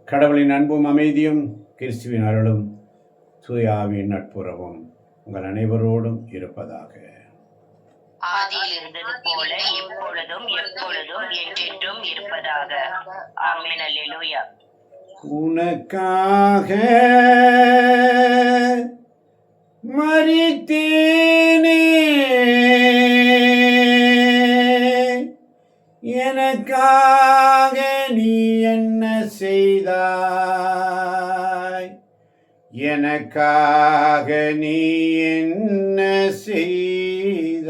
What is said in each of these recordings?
கடவுளின் அன்பும் அமைதியும் கிறிஸ்துவின் அருளும் தூய ஆவியின் நட்புறவும் உங்கள் அனைவரோடும் இருப்பதாக. ஆதியில் இருந்தது போல எப்பொழுதும் எப்பொழுதும் என்றென்றும் இருப்பதாக. ஆமென். அல்லேலூயா. உனக்காக மரித்தேனே, எனக்காக நீ என்ன செய்தாய்? எனக்காக நீ என்ன செய்தாய்?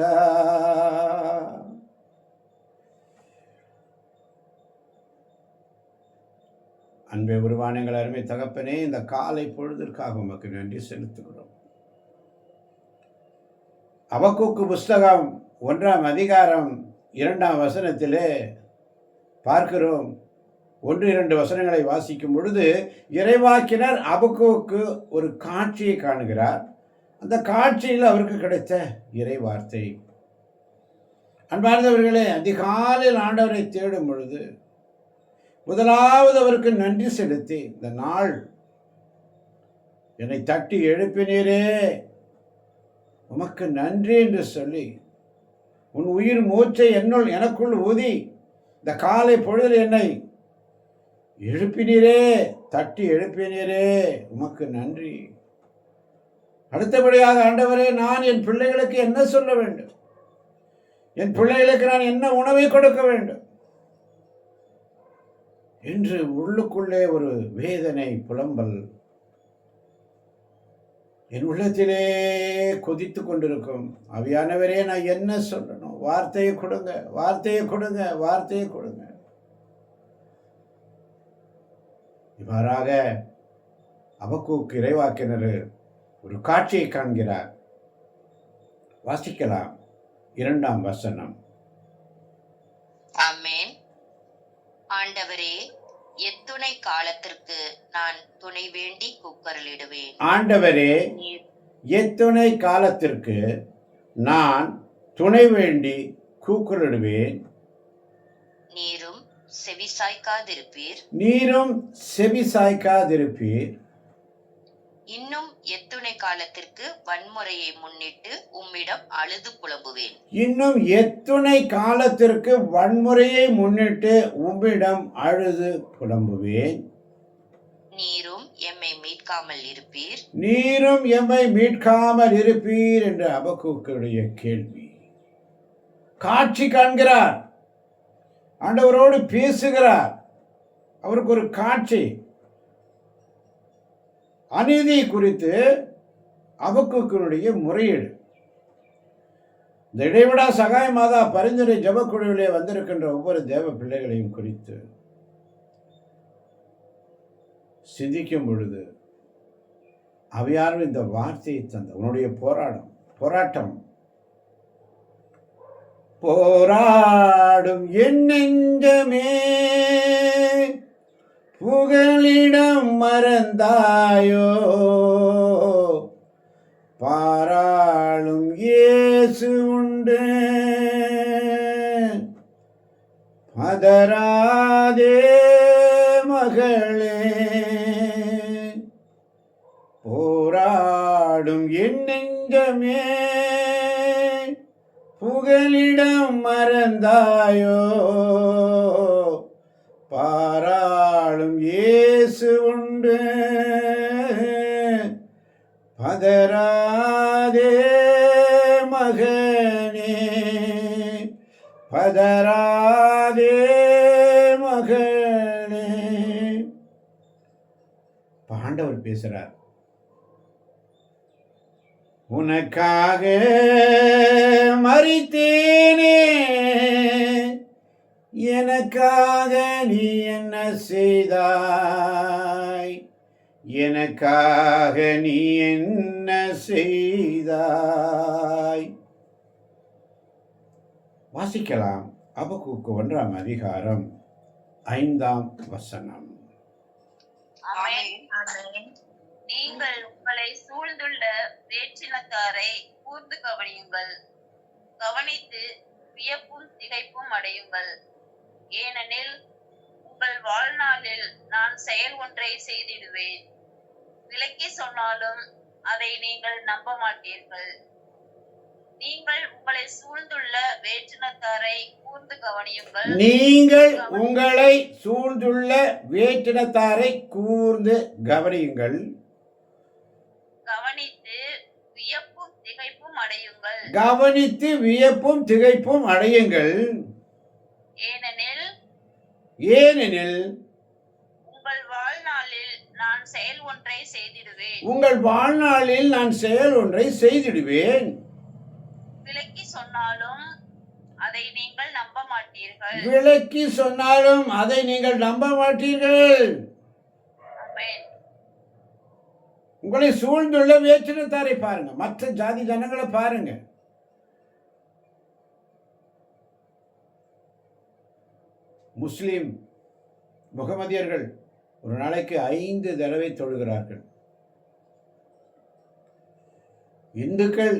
அன்பே உருவான எங்கள் அருமை தகப்பனே, இந்த காலை பொழுதிற்காக உமக்கு நன்றி செலுத்துகிறோம். அபக்கூக்கு புஸ்தகம் 1ஆம் அதிகாரம் 2ஆம் வசனத்திலே பார்க்கிறோம். 1-2 வசனங்களை வாசிக்கும் பொழுது இறைவாக்கினர் அபக்கூக்கு ஒரு காட்சியை காணுகிறார். அந்த காட்சியில் அவருக்கு கிடைத்த இறை வார்த்தை. அன்பார்ந்தவர்களே, அதிகாலையில் ஆண்டவரை தேடும் பொழுது முதலாவது அவருக்கு நன்றி செலுத்தி, இந்த நாள் என்னை தட்டி எழுப்பினீரே, உமக்கு நன்றி என்று சொல்லி, உன் உயிர் மூச்சை எனக்குள் ஊதி இந்த காலை பொழுதில் என்னை எழுப்பினீரே, தட்டி எழுப்பினீரே, உமக்கு நன்றி. அடுத்தபடியாக, ஆண்டவரே, நான் என் பிள்ளைகளுக்கு என்ன சொல்ல வேண்டும்? என் பிள்ளைகளுக்கு நான் என்ன உணவை கொடுக்க வேண்டும் என்று உள்ளுக்குள்ளே ஒரு வேதனை, புலம்பல் என் உள்ளத்திலே கொதித்து கொண்டிருக்கும். ஆவியானவரே, நான் என்ன சொல்லணும்? வார்த்தையை கொடுங்க, வார்த்தையை கொடுங்க, வார்த்தையை கொடுங்க. இவ்வாறாக அபக்கூக்கு இறைவாக்கினர் ஒரு காட்சியை காண்கிறார். வாசிக்கலாம் 2ஆம் வசனம். ஆமென். ஆண்டவரே, எத்துணை காலத்திற்கு நான் துணை வேண்டி கூக்குரலிடுவேன். ஆண்டவரே, எத்துணை காலத்திற்கு நான் துணை வேண்டி கூக்குரலிடுவேன். நீரும் செவிசாய்க்காதிருப்பீர். நீரும் செவிசாய்க்காதிருப்பீர். இன்னும் எத்துணை காலத்திற்கு வன்முறையை முன்னிட்டு உம்மிடம் அழுது புலம்புவேன். இன்னும் எத்துணை காலத்திற்கு வன்முறையை முன்னிட்டு உம்மிடம் அழுது புலம்புவேன். நீரும் எம்மை மீட்காமல் இருப்பீர். நீரும் எம்மை மீட்காமல் இருப்பீர் என்று அபக்கூக்குடைய கேள்வி. காட்சி காண்கிறார், ஆண்டவரோடு பேசுகிறார். அவருக்கு ஒரு காட்சி. அநீதி குறித்து அபக்கூக்கினுடைய முறையீடு. இந்த இடைவிடா சகாய மாதா பரிந்துரை ஜபக்குழுவிலே வந்திருக்கின்ற ஒவ்வொரு தேவ பிள்ளைகளையும் குறித்து சிந்திக்கும் பொழுது அவையாரும் இந்த வார்த்தையை தந்த உன்னுடைய போராட்டம் போராடும் என் நெஞ்சமே, புகலிடம் மறந்தாயோ, பாராளும் இயேசு உண்டு, பதராதே மகளே. போராடும் என் நெஞ்சமே, புகலிடம் மறந்தாயோ, பாராளும் இயேசு உண்டு, பதராதே மகனே, பதராதே மகனே. ஆண்டவர் பேசுறார். உனக்காக மரித்தேனே, எனக்காக நீ என்ன செய்தாய்? எனக்காக நீ என்ன செய்தாய்? வாசிக்கலாம். அபக்கூக்கு 1ஆம் அதிகாரம் 5ஆம் வசனம். நீங்கள் உங்களை சூழ்ந்துள்ள வேற்றினத்தாரை கூர்ந்து கவனியுங்கள், கவனித்து வியப்பும் திகைப்பும் அடையுங்கள். ஏனெனில் உங்கள் வாழ்நாளில் நான் செயல் ஒன்றை செய்திடுவேன். விலக்கி சொன்னாலும் அதை நீங்கள் நம்ப மாட்டீர்கள். நீங்கள் உங்களை சூழ்ந்துள்ள வேற்றினத்தாரை கூர்ந்து கவனியுங்கள். நீங்கள் உங்களை சூழ்ந்துள்ள வேற்றினத்தாரை கூர்ந்து கவனியுங்கள். கவனித்து வியப்பும் திகைப்பும் அடையுங்கள். கவனித்து வியப்பும் திகைப்பும் அடையுங்கள். ஏனெனில் ஏனெனில் உங்கள் வாழ்நாளில் நான் செயல் ஒன்றை செய்திடுவேன். உங்கள் வாழ்நாளில் நான் செயல் ஒன்றை செய்திடுவேன். விலக்கி சொன்னாலும் அதை நீங்கள் நம்ப மாட்டீர்கள். விலக்கி சொன்னாலும் அதை நீங்கள் நம்ப மாட்டீர்கள். ஆமென். உங்களை சூழ்ந்துள்ள வேற்றினத்தாரை பாருங்க, மற்ற ஜாதி ஜனங்களை பாருங்க. முஸ்லிம் முகமதியர்கள் ஒரு நாளைக்கு 5 தடவை தொழுகிறார்கள். இந்துக்கள்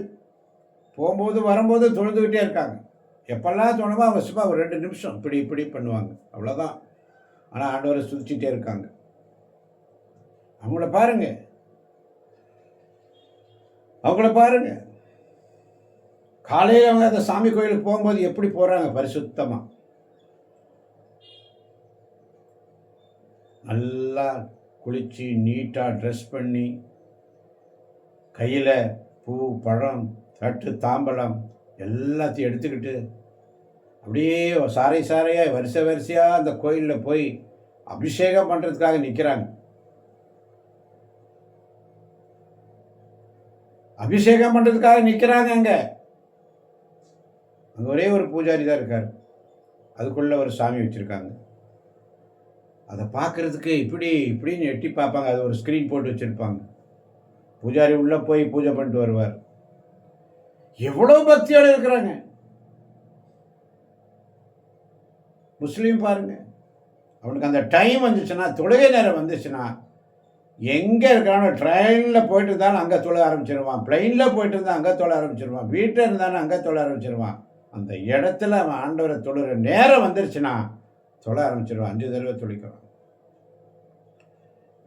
போகும்போது வரும்போது தொழுதுகிட்டே இருக்காங்க. எப்பெல்லாம் தோணுமோ அவங்க சும்மா ஒரு 2 நிமிஷம் இப்படி இப்படி பண்ணுவாங்க, அவ்வளோதான். ஆனால் ஆண்டவரை சுதிச்சுட்டே இருக்காங்க. அவங்கள பாருங்க, அவங்கள பாருங்க. காலையில் அவங்க அந்த சாமி கோயிலுக்கு போகும்போது எப்படி போகிறாங்க, பரிசுத்தமாக நல்லா குளித்து நீட்டாக ட்ரெஸ் பண்ணி, கையில் பூ பழம் தட்டு தாம்பலம் எல்லாத்தையும் எடுத்துக்கிட்டு அப்படியே சாரை சாரையாக வரிசை வரிசையாக அந்த கோயிலில் போய் அபிஷேகம் பண்ணுறதுக்காக நிற்கிறாங்க. அபிஷேகம் பண்ணுறதுக்காக நிற்கிறாங்க. அங்கே ஒரே ஒரு பூஜாரி தான் இருக்கார். அதுக்குள்ளே ஒரு சாமி வச்சுருக்காங்க. அதை பார்க்குறதுக்கு இப்படின்னு எட்டி பார்ப்பாங்க. அது ஒரு ஸ்க்ரீன் போட்டு வச்சுருப்பாங்க. பூஜாரி உள்ளே போய் பூஜை பண்ணிட்டு வருவார். எவ்வளோ பக்தியோடு இருக்கிறாங்க. முஸ்லீம் பாருங்க, அவனுக்கு அந்த டைம் வந்துச்சுன்னா, தொழுகை நேரம் வந்துச்சுன்னா, எங்கே இருக்கானோ ட்ரெயினில் போயிட்டு இருந்தாலும் அங்கே தொழ ஆரம்பிச்சிருவான், பிளெயினில் போயிட்டு இருந்தால் அங்கே தொழ ஆரம்பிச்சிருவான், வீட்டில் இருந்தாலும் அங்கே தொழ ஆரம்பிச்சிருவான். அந்த இடத்துல அவன் ஆண்டவரை தொழுகிற நேரம் வந்துருச்சுன்னா தொழ ஆரம்பிச்சிருவான். 5 தடவை தொழிக்கிறான்.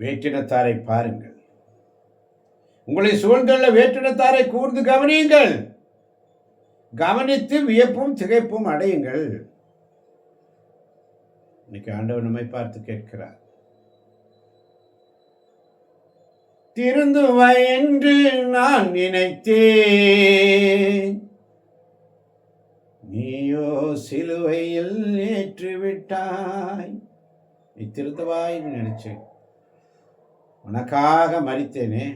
வேற்றினத்தாரை பாருங்கள், உங்களை சூழ்ந்துள்ள வேற்றினத்தாரை கூர்ந்து கவனியுங்கள். கவனித்து வியப்பும் திகைப்பும் அடையுங்கள். இன்னைக்கு ஆண்டவர் நம்மை பார்த்து கேட்கிறார், திருந்துவாய் என்று நான் நினைத்தேன், நீயோ சிலுவையில் ஏற்றுவிட்டாய். நீ திருந்துவாய் நினைச்சேன், உனக்காக மரித்தேனே.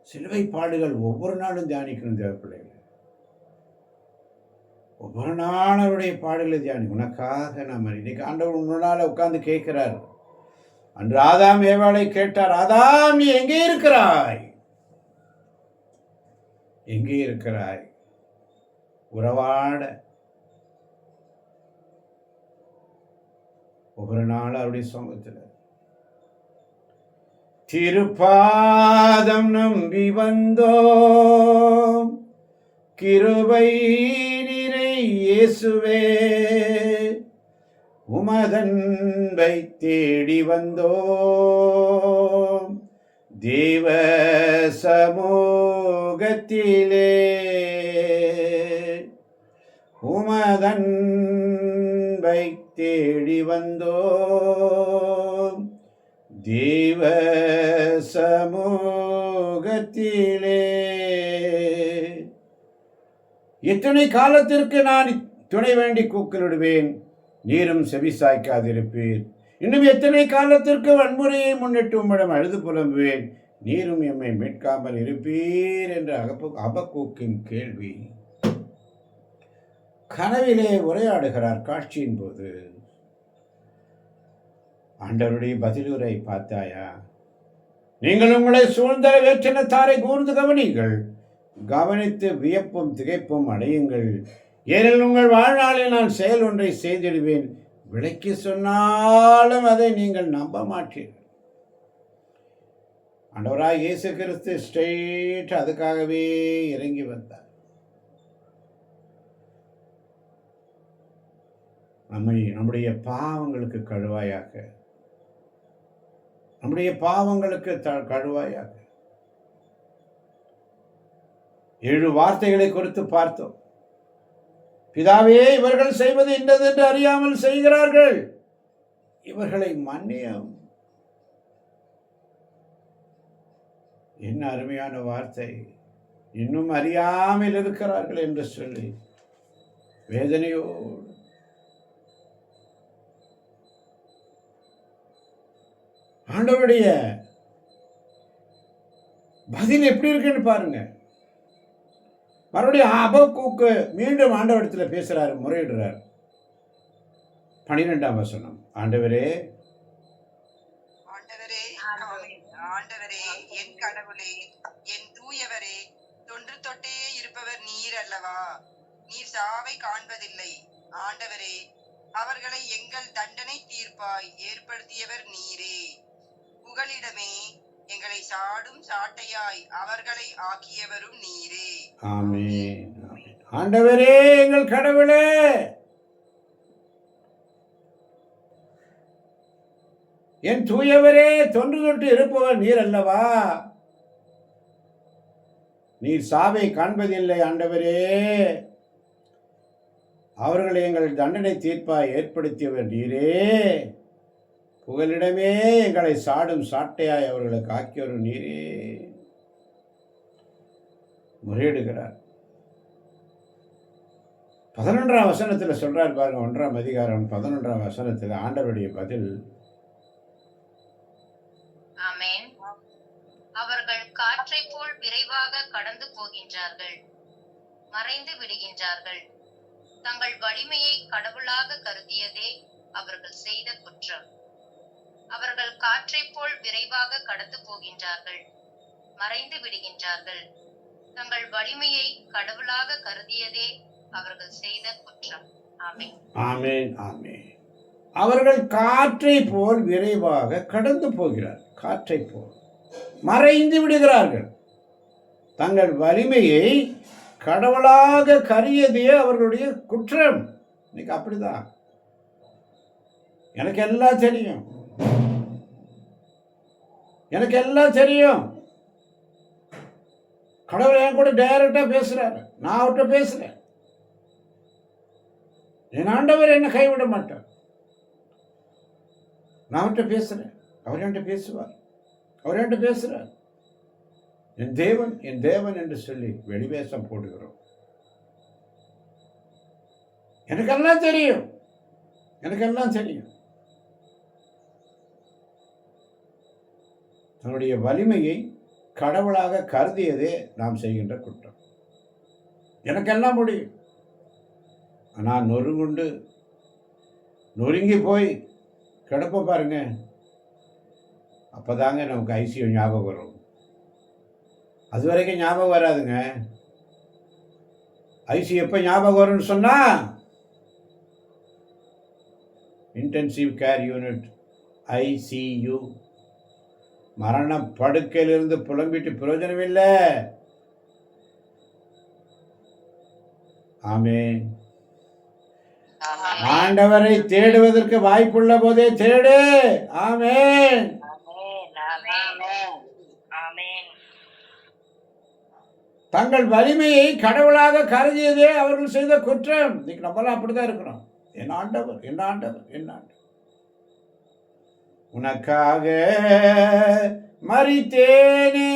சிலுவை பாடுகள் ஒவ்வொரு நாளும் தியானிக்கணும் தேவப்பிள்ளைகள். ஒவ்வொரு நாள் அவருடைய பாடுகளை தியானி. உனக்காக நான் இன்னைக்கு ஆண்டவர் முன்னால உட்கார்ந்து கேட்கிறார். அன்று ஆதாம் ஏவாளை கேட்டார், ஆதாம் நீ எங்கே இருக்கிறாய், எங்கே இருக்கிறாய்? உறவாட ஒவ்வொரு நாள் அவருடைய சமூகத்தில் திருப்பாதம் நம்பி வந்தோம், கிருபை நிறை இயேசுவே, உமதன்பை தேடி வந்தோம், தேவ சமூகத்திலே உமதன்பை தேடி வந்தோம், தேவ சமூகத்திலே. எத்தனை காலத்திற்கு நான் துணை வேண்டி கூக்குலிடுவேன், நீரும் செவி சாய்க்காதிருப்பீர். இன்னும் எத்தனை காலத்திற்கு வன்முறையை முன்னிட்டு உம்மிடம் அழுது புலம்புவேன், நீரும் எம்மை மீட்காமல் இருப்பீர் என்ற அபக்கூக்கின் கேள்வி. கனவிலே உரையாடுகிறார் காட்சியின் போது. ஆண்டவருடைய பதிலுரை பார்த்தாயா? நீங்கள் உங்களை சூழ்ந்த வேற்றினத்தாரை கூர்ந்து கவனியுங்கள், கவனித்து வியப்பும் திகைப்பும் அடையுங்கள். ஏனெனில் உங்கள் வாழ்நாளில் நான் செயல் ஒன்றை செய்திடுவேன், விளக்கி சொன்னாலும் அதை நீங்கள் நம்ப மாட்டீர்கள். ஆண்டவராய் இயேசு கிறிஸ்து ஸ்ட்ரெயிட் அதுக்காகவே இறங்கி வந்தார். நம்முடைய பாவங்களுக்கு கழுவாயாக, நம்முடைய பாவங்களுக்கு கழுவாயாக. 7 வார்த்தைகளை குறித்து பார்த்தோம். பிதாவே, இவர்கள் செய்வது இன்னதென்று அறியாமல் செய்கிறார்கள், இவர்களை மன்னியும். என்ன அருமையான வார்த்தை! இன்னும் அறியாமல் இருக்கிறார்கள் என்று சொல்லி வேதனையோடு ஆண்டவருடைய பதில் எப்படி இருக்குன்னு பாருங்க. மறுபடியும் அபக்கூக்கு மீண்டும் ஆண்டவரிடத்தில் பேசுறாரு, முறையிடுறார். 12ஆம் வசனம். ஆண்டவரே, ஆண்டவரே, என் கடவுளே, என் தூயவரே, தொன்று தொட்டே இருப்பவர் நீர் அல்லவா? நீர் சாவை காண்பதில்லை. ஆண்டவரே, அவர்களை எங்கள் தண்டனை தீர்ப்பாய் ஏற்படுத்தியவர் நீரே. புகலிடமே, எங்களை சாடும் சாட்டையாய் அவர்களை ஆக்கியவரும் நீரே. ஆமென். ஆண்டவரே, எங்கள் கடவுளே, என் தூயவரே, தொன்று தொட்டு இருப்பவர் நீர் அல்லவா? நீர் சாவை காண்பதில்லை. ஆண்டவரே, அவர்களை எங்கள் தண்டனை தீர்ப்பாய் ஏற்படுத்தியவர் நீரே. புகலிடமே, எங்களை சாடும் சாட்டையாய் அவர்களுக்கு ஆக்கியவர் நீரே. முறையிடுகிறார். 11ஆம் வசனத்தில் சொல்றார் பாருங்க. 1ஆம் அதிகாரம் 11ஆம் வசனத்தில் ஆண்டவருடைய பதில். ஆமென். அவர்கள் காற்றைப் போல் விரைவாக கடந்து போகின்றார்கள், மறைந்து விடுகின்றார்கள். தங்கள் வலிமையை கடவுளாக கருதியதே அவர்கள் செய்த குற்றம். அவர்கள் காற்றைப் போல் விரைவாக கடந்து போகின்றார்கள், மறைந்து விடுகின்றார்கள். தங்கள் வலிமையை கடவுளாக கருதியதே அவர்கள் செய்த குற்றம். ஆமென். ஆமென். ஆமென். அவர்கள் காற்றை போல் விரைவாக கடந்து போகிறார், காற்றை போல் மறைந்து விடுகிறார்கள். தங்கள் வலிமையை கடவுளாக கருதியதே அவர்களுடைய குற்றம். இன்னைக்கு அப்படிதான். எனக்கு எல்லாம் தெரியும், எனக்கு எல்லாம் தெரியும். கடவுள் என் கூட டைரக்டா பேசுறாரு, நான் அவர்கிட்ட பேசுறேன். என் ஆண்டவர் என்னை கைவிட மாட்டார். நான் அவர்கிட்ட பேசுறேன், அவர் என்கிட்ட பேசுவார், அவர் என்கிட்ட பேசுறார். என் தேவன், என் தேவன் என்று சொல்லி வெளிவேஷம் போடுகிறோம். எனக்கெல்லாம் தெரியும், எனக்கெல்லாம் தெரியும். தன்னுடைய வலிமையை கடவுளாக கருதியதே நாம் செய்கின்ற குற்றம். எனக்கெல்லாம் முடியும். ஆனால் நொறுங்குண்டு நொறுங்கி போய் கிடப்ப பாருங்க, அப்போதாங்க நமக்கு ஐசியு ஞாபகம் வரும். அது வரைக்கும் ஞாபகம் வராதுங்க. ஐசியு எப்போ ஞாபகம் வரும்னு சொன்னா, இன்டென்சிவ் கேர் யூனிட், ஐசியு. மரண படுக்கையிலிருந்து புலம்பிட்டு பிரயோஜனம் இல்லை. ஆமென். ஆண்டவரை தேடுவதற்கு வாய்ப்புள்ள போதே தேடு. ஆமென். தங்கள் வலிமையை கடவுளாக கருதியதே அவர்கள் செய்த குற்றம். இன்னைக்கு நம்மளாம் அப்படிதான் இருக்கிறோம். என் ஆண்டவர், என் ஆண்டவர், என் ஆண்டவர். உனக்காக மரித்தேனே,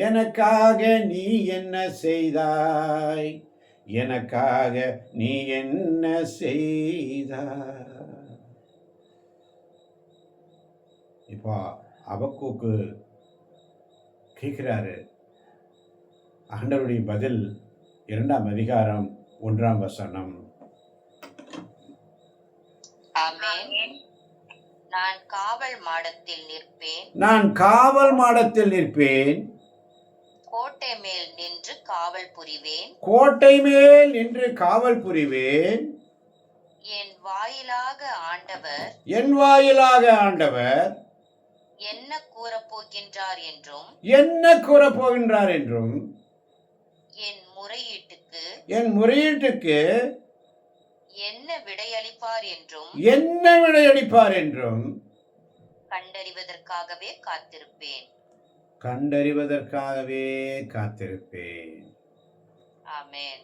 எனக்காக நீ என்ன செய்தாய், எனக்காக நீ என்ன செய்தாய். இப்போ அபக்கூக்கு கேட்கிறாரு. ஆண்டவருடைய பதில் 2ஆம் அதிகாரம் 1ஆம் வசனம். நான் காவல் மாடத்தில் நிற்பேன், நான் காவல் மாடத்தில் நிற்பேன், கோட்டை மேல் நின்று காவல் புரிவேன், கோட்டை மேல் நின்று காவல் புரிவேன். என் வாயிலாக ஆண்டவர், என் வாயிலாக ஆண்டவர் என்ன கூறப்போகின்றார் என்றும், என்ன கூறப்போகின்றார் என்றும், என் முறையீட்டுக்கு என் முறையீட்டுக்கு என்ன விடையளிப்பார் என்றும் என்ன விடையளிப்பார் என்றும் கண்டறிவதற்காகவே காத்திருப்பேன். கண்டறிவதற்காகவே காத்திருப்பேன். ஆமென்.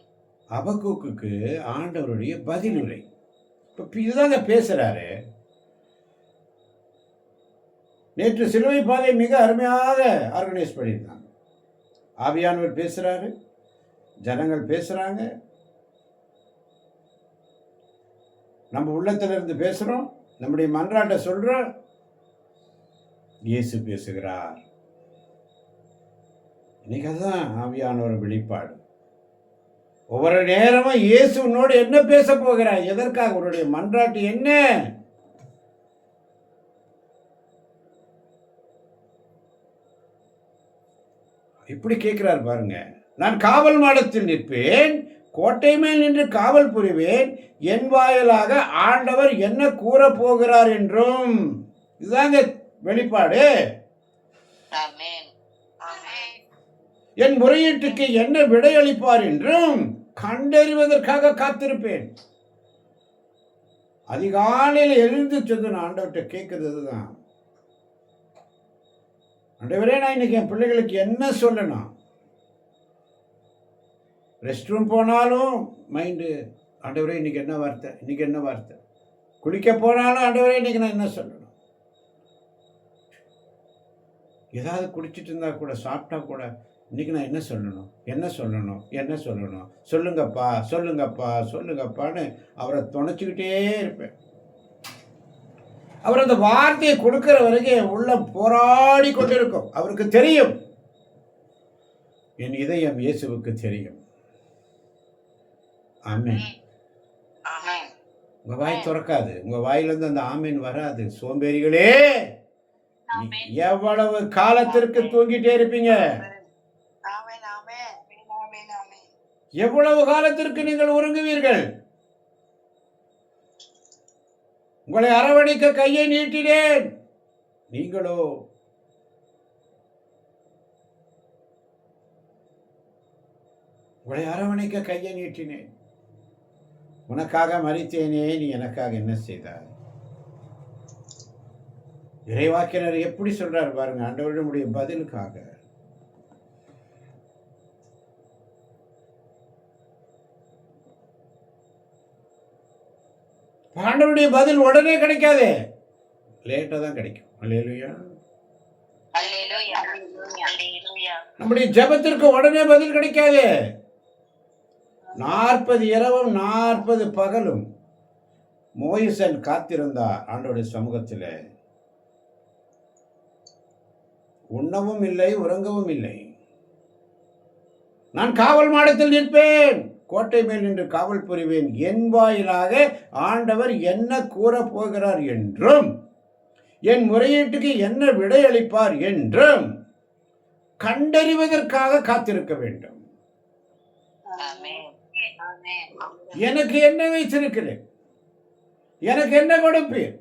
அபக்கூக்குக்கு ஆண்டவருடைய பதிலுரை. இப்ப இதுதாங்க பேசுறாரு. நேற்று சிலுவை பாதை மிக அருமையாக ஆர்கனைஸ் பண்ணியிருந்தாங்க. ஆவியானவர் பேசுறாரு, ஜனங்கள் பேசுறாங்க, நம்ம உள்ளத்துல இருந்து பேசுறோம், நம்முடைய மன்றாட்டை சொல்றோம், இயேசு பேசுகிறார். இன்னைக்கு அதுதான் ஆவியானவர் வெளிப்பாடு. ஒவ்வொரு நேரமும் இயேசு உன்னோடு என்ன பேச போகிறார், எதற்காக, உன்னுடைய மன்றாட்டு என்ன? இப்படி கேட்கிறார் பாருங்க. நான் காவல் மாடத்தில் நிற்பேன், கோட்டை மேல் நின்று காவல் புரிவேன், என் வாயிலாக ஆண்டவர் என்ன கூற போகிறார் என்றும். இதுதாங்க வெளிப்பாடு. ஆமென். ஆமென். என் முறையீட்டுக்கு என்ன விடையளிப்பார் என்றும் கண்டறிவதற்காக காத்திருப்பேன். அதிகாலையில் எழுந்து சென்று நான் ஆண்டவர்கிட்ட கேட்கறது தான், ஆண்டவரே நான் இன்னைக்கு என் பிள்ளைகளுக்கு என்ன சொல்லணும். ரெஸ்ட் ரூம் போனாலும் மைண்டு, ஆண்டவரே இன்னைக்கு என்ன வார்த்தை, இன்னைக்கு என்ன வார்த்தை. குளிக்க போனாலும் ஆண்டவரே இன்னைக்கு நான் என்ன சொல்லணும். ஏதாவது குடிச்சிட்டு இருந்தா கூட, சாப்பிட்டா கூட, இன்னைக்கு நான் என்ன சொல்லணும், என்ன சொல்லணும், என்ன சொல்லணும், சொல்லுங்கப்பா சொல்லுங்கப்பா சொல்லுங்கப்பான்னு அவரை துணைச்சிக்கிட்டே இருப்பேன். அவர் அந்த வார்த்தையை கொடுக்கிற வரைக்கும் என் உள்ளம் போராடி கொண்டிருக்கும். அவருக்கு தெரியும், என் இதயம் இயேசுவுக்கு தெரியும். ஆமென். ஆமென். உங்க வாய் திறக்காது, உங்க வாயிலிருந்து அந்த ஆமீன் வராது. சோம்பேறிகளே, எவ்வளவு காலத்திற்கு தூங்கிட்டே இருப்பீங்க? ஆமென், ஆமென், ஆமென், ஆமென். எவ்வளவு காலத்திற்கு நீங்கள் உறங்குவீர்கள்? உங்களை அரவணைக்க கையை நீட்டினேன், நீங்களோ உங்களை அரவணைக்க கையை நீட்டினேன். உனக்காக மரித்தேனே, நீ எனக்காக என்ன செய்தாய்? இறைவாக்கினர் எப்படி சொல்றாரு பாருங்க, ஆண்டவருடைய பதிலுக்காக. ஆண்டவருடைய பதில் உடனே கிடைக்காது, லேட்டா தான் கிடைக்கும். அல்லேலூயா. அல்லேலூயா. அல்லேலூயா. நம்முடைய ஜெபத்திற்கு உடனே பதில் கிடைக்காது. 40 இரவும் 40 பகலும் மோயிசன் காத்திருந்தார் ஆண்டவருடைய சமூகத்தில். உண்ணவும் இல்லை, உறங்கவும் இல்லை. நான் காவல் மாடத்தில் நிற்பேன், கோட்டை மேல் நின்று காவல் புரிவேன், என் வாயிலாக ஆண்டவர் என்ன கூற போகிறார் என்றும் என் முறையீட்டுக்கு என்ன விடையளிப்பார் என்றும் கண்டறிவதற்காக காத்திருக்க வேண்டும். ஆமென். ஆமென். எனக்கு என்ன வைத்திருக்கிறேன், எனக்கு என்ன கொடுப்பீர்,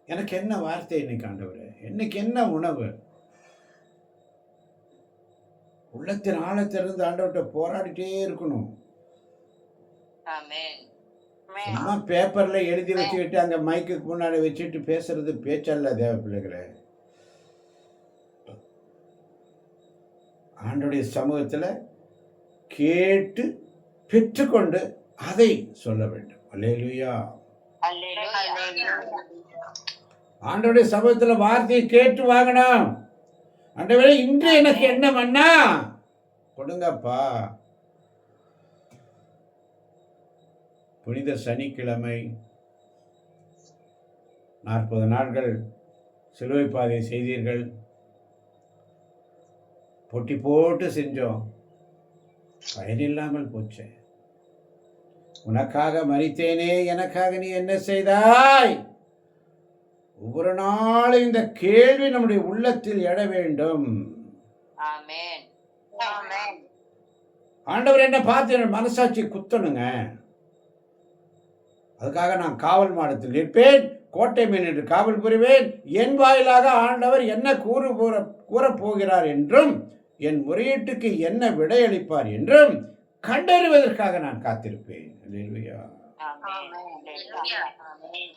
எனக்கு என்ன வார்த்தை இன்னைக்கு ஆண்டவரே, இன்னைக்கு என்ன உணவு. உள்ளத்தின் ஆழத்திலிருந்து ஆண்டவர்கிட்ட போராடிட்டே இருக்கணும். ஆமென். சும்மா பேப்பர்ல எழுதி வச்சுக்கிட்டு அங்க மைக்குக்கு முன்னாடி வச்சுட்டு பேசுறது பேச்சல்ல தேவ பிள்ளைகளே. ஆண்டவருடைய சமூகத்துல கேட்டு பெற்றுக்கொண்டு அதை சொல்ல வேண்டும். அல்லேலூயா. அல்லேலூயா. ஆண்டவருடைய சமூகத்துல வார்த்தையை கேட்டு வாங்கணும். ஆண்டவரே இன்று எனக்கு என்ன பண்ணா கொடுங்கப்பா. புனித சனிக்கிழமை 40 நாட்கள் சிலுவை பாதை செய்தீர்கள், போட்டி போட்டு செஞ்சோம், பயனில்லாமல் போச்சு. உனக்காக மரித்தேனே, எனக்காக நீ என்ன செய்தாய்? ஒவ்வொரு நாளும் இந்த கேள்வி நம்முடைய உள்ளத்தில் எழ வேண்டும். ஆமென். ஆமென். ஆண்டவர் என்ன பார்த்து என் மனசாட்சி குத்தணுங்க. அதுக்காக நான் காவல் மாடத்தில் நிற்பேன், கோட்டை மேல் நின்று காவல் புரிவேன், என் வாயிலாக ஆண்டவர் என்ன கூறப் போகிறார் என்றும் என் முறையீட்டுக்கு என்ன விடையளிப்பார் என்றும் கண்டறிவதற்காக நான் காத்திருப்பேன். அல்லேலூயா. ஆமென். அல்லேலூயா. ஆமென்.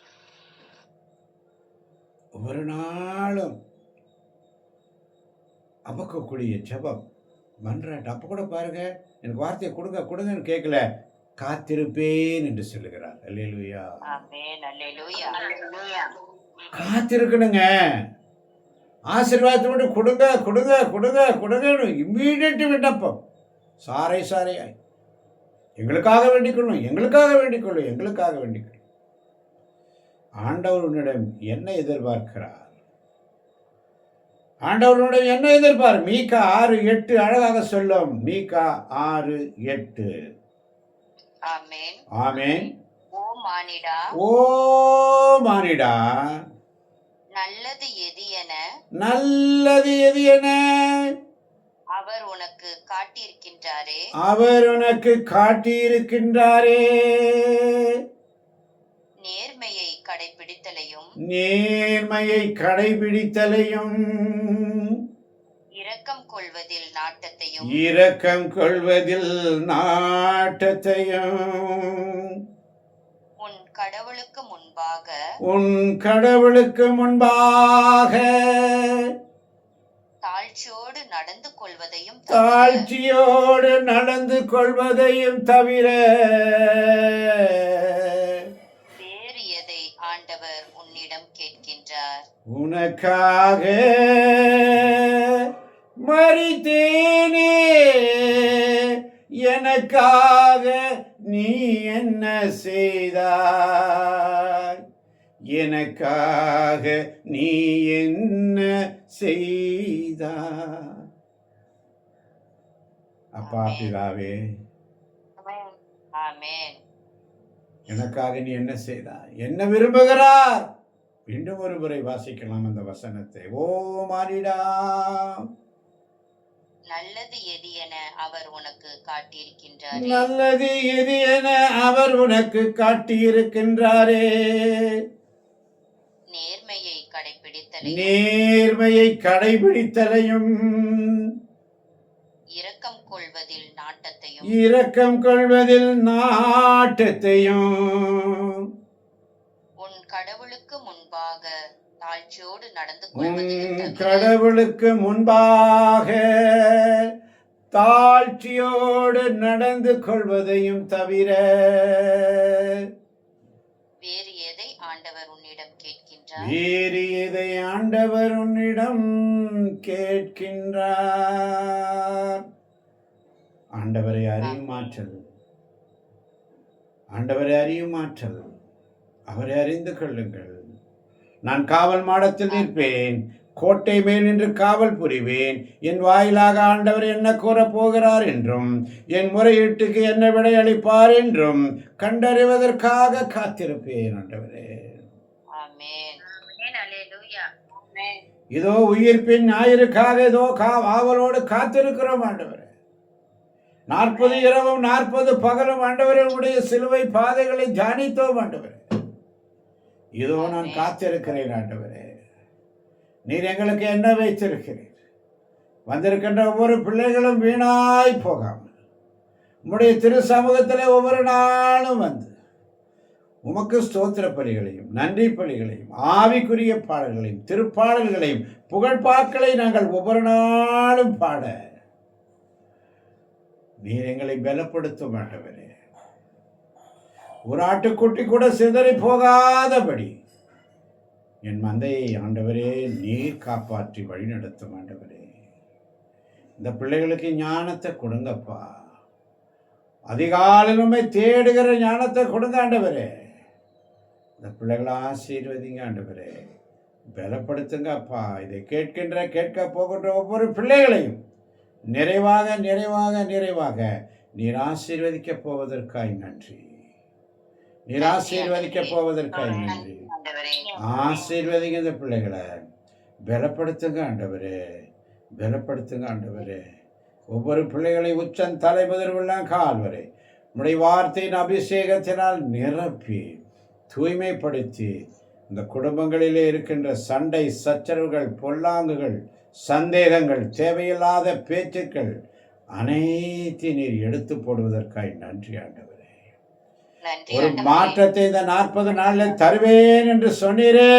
ஒவ்வொரு நாளும் அபக்கக்கூடிய ஜெபம் மன்றாட்டு. அப்போ கூட பாருங்க, எனக்கு வார்த்தையை கொடுங்க கொடுங்கன்னு கேட்கல, காத்திருப்பேன் என்று சொல்லுகிறார். அல்லேலூயா. ஆமென். அல்லேலூயா. அல்லேலூயா. காத்திருக்கணுங்க. ஆசீர்வாதத்தோடு கொடுங்க கொடுங்க கொடுங்க கொடுங்கன்னு இம்மீடியட் விண்ணப்பம். சாரை சாரையாய் எங்களுக்காக வேண்டிக்கொள்ளும், எங்களுக்காக வேண்டிக்கொள்ளும், எங்களுக்காக வேண்டிக்கொள்ளும். ஆண்டவர் உன்னிடம் என்ன எதிர்பார்க்கிறார்? ஆண்டவருடைய என்ன எதிர்பார்? மீகா 6:8 அழகாக சொல்லும். மீகா 6:8. ஆமென். ஆமென். ஓ மானிடா, ஓ மானிடா, நல்லது எது என நல்லது எது என அவர் உனக்கு காட்டியிருக்கின்றாரே, அவர் உனக்கு காட்டியிருக்கின்றாரே. நேர்மையை கடைபிடித்தலையும் நேர்மையை கடைபிடித்தலையும் இரக்கம் கொள்வதில் நாட்டத்தையும் இரக்கம் கொள்வதில் நாட்டத்தையும் உன் கடவுளுக்கு முன்பாக உன் கடவுளுக்கு முன்பாக தாழ்ச்சியோடு நடந்து கொள்வதையும் தவிர தாழ்ச்சியோடு நடந்து கொள்வதையும் தவிர வேறு எதை ஆண்டவர் உன்னிடம் கேட்கின்றார்? உனக்காக மரித்தேனே, எனக்காக நீ என்ன செய்தாய்? எனக்காக நீ என்ன செய்தாய்? அப்பா பிதாவே, ஆமென். எனக்காக நீ என்ன செய்தாய்? என்ன விரும்புகிறார்? மீண்டும் ஒரு முறை வாசிக்கலாம் அந்த வசனத்தை. ஓ மானிடா, நல்லது எது என அவர் உனக்கு காட்டியிருக்கின்றாரே, நல்லது எது என அவர் உனக்கு காட்டியிருக்கின்றாரே. நேர்மையை கடைபிடித்தலையும் நேர்மையை கடைபிடித்தலையும் இரக்கம் கொள்வதில் நாட்டத்தையும் இரக்கம் கொள்வதில் நாட்டத்தையும் உன் கடவுளுக்கு முன்பாக தாழ்ச்சியோடு நடந்து உன் கொள்வதையும் தவிர கடவுளுக்கு முன்பாக தாழ்ச்சியோடு நடந்து கொள்வதையும் தவிர வேறு எதை ஆண்டவர் உன்னிடம் கேட்கின்றார்? வேறு எதை ஆண்டவர் உன்னிடம் கேட்கின்றார்? ஆண்டவரை அறியும் ஆற்றல், ஆண்டவரை அறியும் ஆற்றல், அவரை அறிந்து கொள்ளுங்கள். நான் காவல் மாடத்தில் நிற்பேன், கோட்டை மேல் நின்று காவல் புரிவேன். என் வாயிலாக ஆண்டவர் என்ன கூறப் போகிறார் என்றும் என் முறையீட்டுக்கு என்ன விடையளிப்பார் என்றும் கண்டறிவதற்காக காத்திருப்பேன். ஆண்டவரே, ஆமென். அல்லேலூயா. இதோ உயிர்ப்பின் ஞாயிறுக்காக இதோ ஆவலோடு காத்திருக்கிறோம் ஆண்டவரே. 40 இரவும் 40 பகலும் ஆண்டவரே உடைய சிலுவை பாதைகளை தியானித்தோம் ஆண்டவரே. இதோ நான் காத்திருக்கிறேன் ஆண்டவரே. நீர் எங்களுக்கு என்ன வைத்திருக்கிறீர்? வந்திருக்கின்ற ஒவ்வொரு பிள்ளைகளும் வீணாய் போகாமல் உம்முடைய திரு சமூகத்திலே ஒவ்வொரு நாளும் வந்து உமக்கு ஸ்தோத்திர பலிகளையும் நன்றி பலிகளையும் ஆவிக்குரிய பாடல்களையும் திருப்பாடல்களையும் புகழ்பாக்களை நாங்கள் ஒவ்வொரு நாளும் பாட நீர் எங்களை பலப்படுத்தும் ஆண்டவரே. ஒரு ஆட்டுக்குட்டி கூட சிதறி போகாதபடி என் மந்தையை ஆண்டவரே நீர் காப்பாற்றி வழி நடத்தும் ஆண்டவரே. இந்த பிள்ளைகளுக்கு ஞானத்தை கொடுங்கப்பா. அதிகாலையிலுமே தேடுகிற ஞானத்தை கொடுங்க ஆண்டவரே. இந்த பிள்ளைகளை ஆசீர்வதிங்க ஆண்டவரே, பலப்படுத்துங்க அப்பா. இதை கேட்க போகின்ற ஒவ்வொரு பிள்ளைகளையும் நிறைவாக நிறைவாக நிறைவாக நீர் ஆசீர்வதிக்க போவதற்காய் நன்றி. நீர் ஆசீர்வதிக்க போவதற்காய் நன்றி. ஆசீர்வதிங்க இந்த பிள்ளைகளை, பலப்படுத்துங்க ஆண்டவரே, பலப்படுத்துங்க ஆண்டவரே. ஒவ்வொரு பிள்ளைகளை உச்சன் தலை முதல் உள்ள கால் வரை உம்முடைய வார்த்தையின் அபிஷேகத்தினால் நிரப்பி தூய்மைப்படுத்தி இந்த குடும்பங்களிலே இருக்கின்ற சண்டை சச்சரவுகள் பொல்லாங்குகள் சந்தேகங்கள் தேவையில்லாத பேச்சுக்கள் அனைத்தையும் நீர் எடுத்து போடுவதற்காய் நன்றி ஆண்டவரே. நன்றி ஒரு ஆண்டவரே. மாற்றத்தை இந்த 40 நாளில் தருவேன் என்று சொன்னீரே.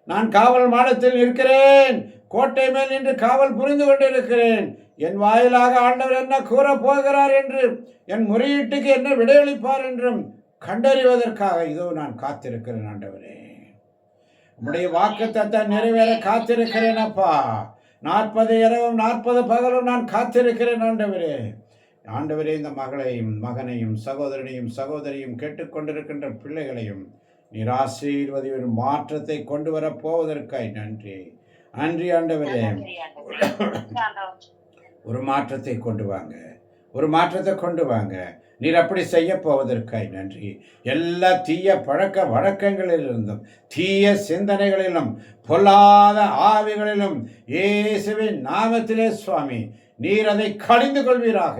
நான் காவல் மாடத்தில் இருக்கிறேன், கோட்டை மேல் நின்று காவல் புரிந்து கொண்டிருக்கிறேன். என் வாயிலாக ஆண்டவர் என்ன கூற போகிறார் என்று, என் முறையீட்டுக்கு என்ன விடையளிப்பார் என்றும் கண்டறிவதற்காக இதோ நான் காத்திருக்கிறேன் ஆண்டவரே. உம்முடைய வாக்குத்தத்தம் நிறைவேற காத்திருக்கிறேன் அப்பா. 40 இரவும் 40 பகலும் நான் காத்திருக்கிறேன் ஆண்டவரே. ஆண்டவரே, இந்த மகளையும் மகனையும் சகோதரனையும் சகோதரியும் கேட்டுக்கொண்டிருக்கின்ற பிள்ளைகளையும் நீர் ஆசீர்வதி ஒரு மாற்றத்தை கொண்டு வர போவதற்காய் நன்றி. நன்றி ஆண்டவரே. நன்றி ஆண்டவரே. ஒரு மாற்றத்தை கொண்டு வாங்க, ஒரு மாற்றத்தை கொண்டு வாங்க. நீர் அப்படி செய்ய போவதற்காய் நன்றி. எல்லா தீய பழக்க வழக்கங்களிலிருந்தும் தீய சிந்தனைகளிலும் பொல்லாத ஆவிகளிலும் இயேசுவின் நாமத்திலே சுவாமி நீர் அதை கடிந்து கொள்வீராக.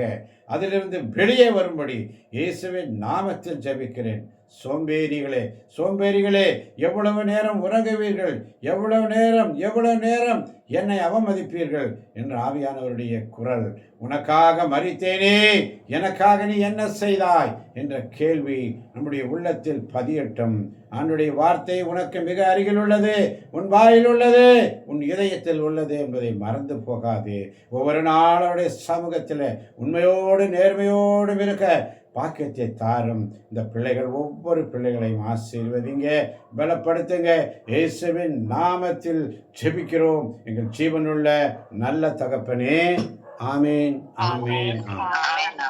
அதிலிருந்து வெளியே வரும்படி இயேசுவின் நாமத்தில் ஜெபிக்கிறேன். சோம்பேறிகளே, எவ்வளவு நேரம் உறங்குவீர்கள், எவ்வளவு நேரம் என்னை அவமதிப்பீர்கள் என்று ஆவியானவருடைய குரல். உனக்காக மரித்தேனே, எனக்காக நீ என்ன செய்தாய் என்ற கேள்வி நம்முடைய உள்ளத்தில் பதியட்டும். ஆண்டுடைய வார்த்தை உனக்கு மிக அருகில் உள்ளது, உன் வாயில் உள்ளது, உன் இதயத்தில் உள்ளது என்பதை மறந்து போகாது. ஒவ்வொரு நாளுடைய சமூகத்தில் உண்மையோடு நேர்மையோடும் இருக்க பாக்கியத்தை தாரும். இந்த பிள்ளைகள் ஒவ்வொரு பிள்ளைகளையும் ஆசீர்வதிங்க, பலப்படுத்துங்க. இயேசுவின் நாமத்தில் ஜெபிக்கிறோம் எங்கள் ஜீவனுள்ள நல்ல தகப்பனே. ஆமேன், ஆமேன், ஆமேன்.